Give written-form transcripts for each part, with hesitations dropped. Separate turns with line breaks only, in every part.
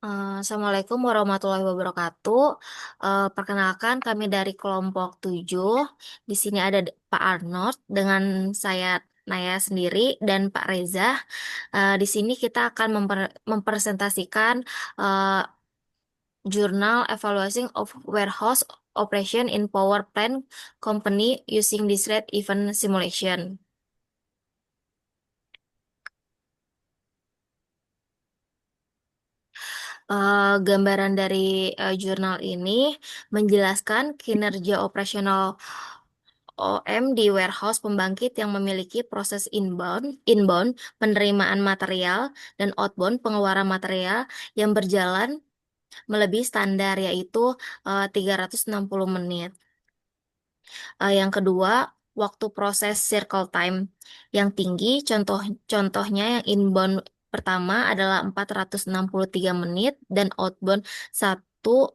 Assalamualaikum warahmatullahi wabarakatuh. Perkenalkan kami dari kelompok 7. Di sini ada Pak Arnold dengan saya Naya sendiri dan Pak Reza. Di sini kita akan mempresentasikan uh, jurnal Evaluation of Warehouse Operation in Power Plant Company using Discrete Event Simulation. Gambaran dari jurnal ini menjelaskan kinerja operasional OM di warehouse pembangkit yang memiliki proses inbound penerimaan material dan outbound pengeluaran material yang berjalan melebihi standar yaitu 360 menit. Yang kedua, waktu proses circle time yang tinggi, contohnya yang inbound pertama adalah 463 menit dan outbound satu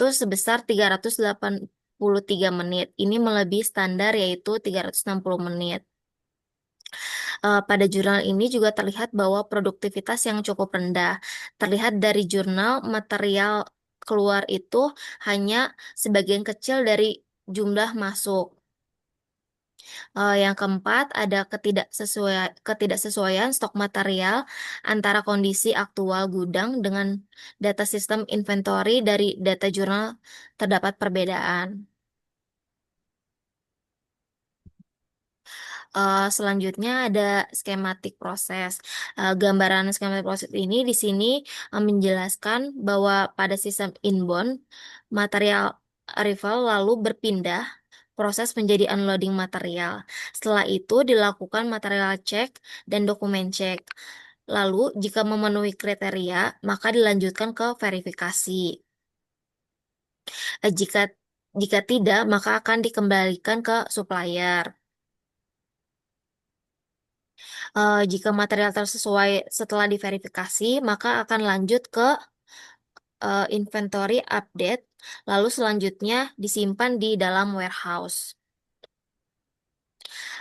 sebesar 383 menit. Ini melebihi standar yaitu 360 menit. Pada jurnal ini juga terlihat bahwa produktivitas yang cukup rendah. Terlihat dari jurnal material keluar itu hanya sebagian kecil dari jumlah masuk. Yang keempat, ada ketidaksesuaian stok material antara kondisi aktual gudang dengan data sistem inventory dari data jurnal terdapat perbedaan. Selanjutnya ada skematik proses. Gambaran skematik proses ini di sini menjelaskan bahwa pada sistem inbound, material arrival lalu berpindah proses menjadi unloading material. Setelah itu dilakukan material check dan dokumen check. Lalu, jika memenuhi kriteria, maka dilanjutkan ke verifikasi. Jika jika tidak, maka akan dikembalikan ke supplier. Jika material tersesuai setelah diverifikasi, maka akan lanjut ke inventory update, lalu selanjutnya disimpan di dalam warehouse.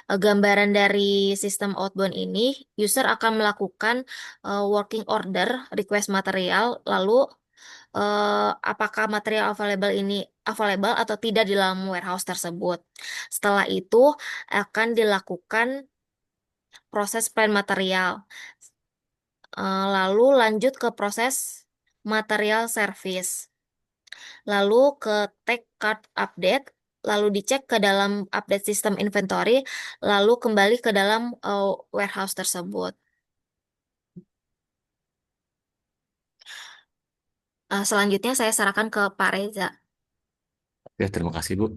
Gambaran dari sistem outbound ini, user akan melakukan working order, request material, lalu apakah material available atau tidak di dalam warehouse tersebut. Setelah itu akan dilakukan proses plan material. Lalu lanjut ke proses material service. Lalu ke take card update, lalu dicek ke dalam update sistem inventory, lalu kembali ke dalam warehouse tersebut. Selanjutnya saya serahkan ke Pak Reza.
Ya, terima kasih Bu.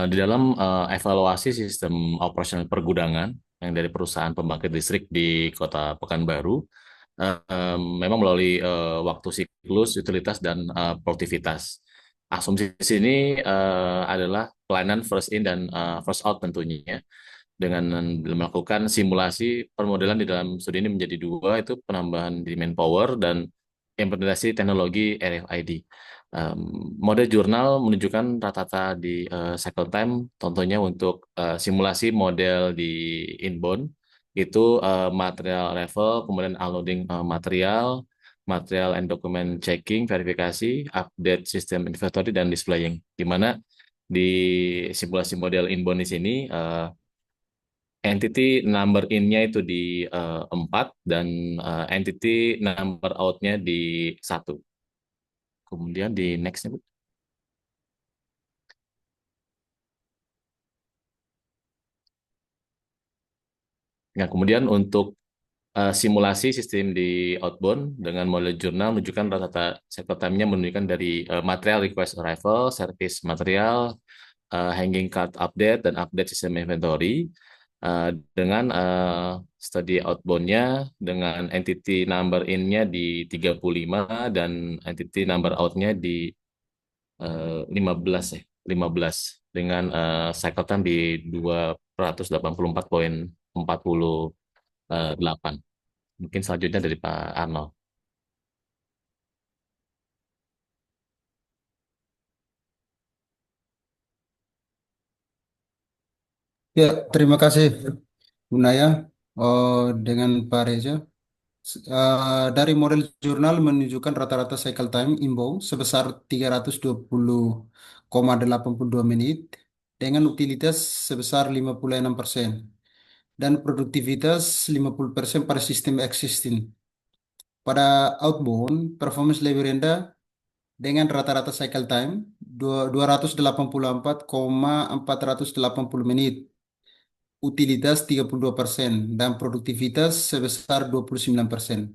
Di dalam evaluasi sistem operasional pergudangan yang dari perusahaan pembangkit listrik di Kota Pekanbaru, memang melalui waktu siklus, utilitas, dan produktivitas. Asumsi di sini adalah pelayanan first in dan first out tentunya. Dengan melakukan simulasi permodelan di dalam studi ini menjadi dua, itu penambahan di manpower dan implementasi teknologi RFID. Um, Mode jurnal menunjukkan rata-rata di cycle time, contohnya untuk simulasi model di inbound, itu material level, kemudian unloading material, material and document checking, verifikasi, update sistem inventory, dan displaying. Di mana di simulasi model inbound di sini, entity number in-nya itu di 4 dan entity number out-nya di 1. Kemudian di next-nya, Bu. Nah, kemudian untuk simulasi sistem di outbound dengan model jurnal menunjukkan rata-rata cycle time-nya menunjukkan dari material request arrival, service material, hanging cart update, dan update sistem inventory. Dengan study outbound-nya dengan entity number in-nya di 35 dan entity number out-nya di 15 ya, 15 dengan cycle time di 284,48. Mungkin selanjutnya dari Pak Arnold.
Ya, terima kasih Bu Naya. Dengan Pak Reza. Dari model jurnal menunjukkan rata-rata cycle time inbound sebesar 320,82 menit dengan utilitas sebesar 56% dan produktivitas 50% pada sistem existing. Pada outbound, performance lebih rendah dengan rata-rata cycle time 284,480 menit, utilitas 32% dan produktivitas sebesar 29%.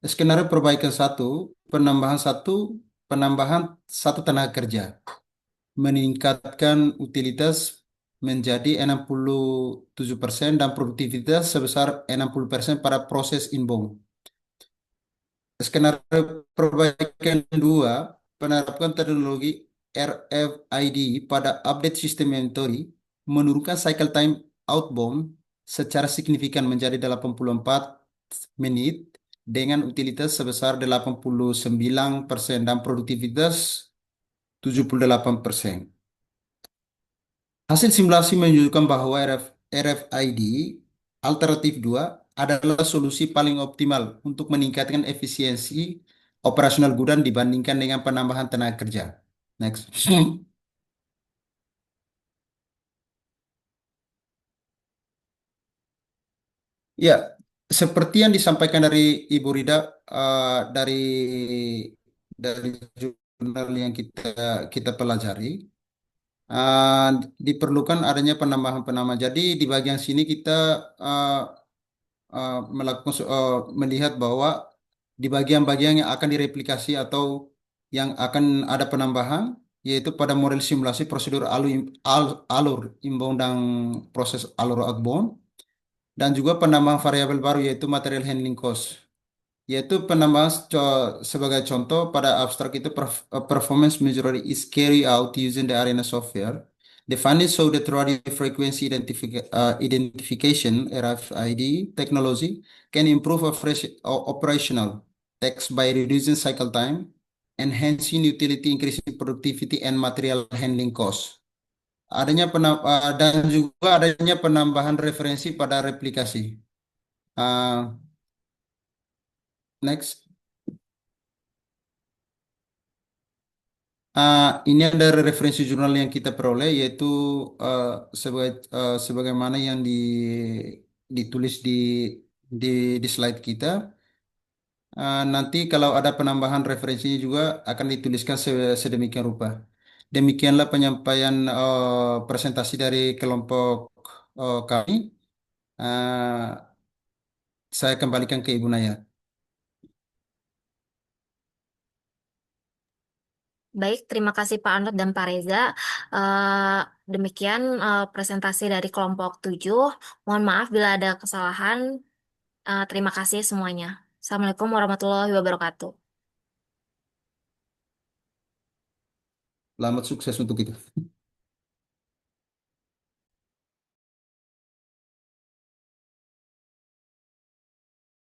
Skenario perbaikan satu, penambahan satu tenaga kerja, meningkatkan utilitas menjadi 67% dan produktivitas sebesar 60% pada proses inbound. Skenario perbaikan dua, penerapan teknologi RFID pada update sistem inventory, menurunkan cycle time outbound secara signifikan menjadi 84 menit dengan utilitas sebesar 89% dan produktivitas 78%. Hasil simulasi menunjukkan bahwa RFID alternatif 2 adalah solusi paling optimal untuk meningkatkan efisiensi operasional gudang dibandingkan dengan penambahan tenaga kerja. Next. Ya, seperti yang disampaikan dari Ibu Rida, dari jurnal yang kita kita pelajari, eh, diperlukan adanya penambahan-penambahan. Jadi di bagian sini kita eh, melihat bahwa di bagian-bagian yang akan direplikasi atau yang akan ada penambahan, yaitu pada model simulasi prosedur alur inbound dan proses alur outbound, dan juga penambahan variabel baru yaitu material handling cost. Yaitu penambahan sebagai contoh pada abstrak itu performance measuring is carried out using the Arena software. The findings show that radio frequency identification (RFID) technology can improve operational tasks by reducing cycle time, enhancing utility, increasing productivity, and material handling cost. Dan juga adanya penambahan referensi pada replikasi. Uh, Next. Ini ada referensi jurnal yang kita peroleh yaitu uh, sebagaimana yang ditulis di di slide kita. Nanti kalau ada penambahan referensinya juga akan dituliskan sedemikian rupa. Demikianlah penyampaian presentasi dari kelompok kami. Uh, saya kembalikan ke Ibu Naya.
Baik, terima kasih Pak Arnold dan Pak Reza. Eh, Demikian presentasi dari kelompok 7. Mohon maaf bila ada kesalahan. Terima kasih semuanya. Assalamualaikum warahmatullahi wabarakatuh.
Selamat sukses untuk kita.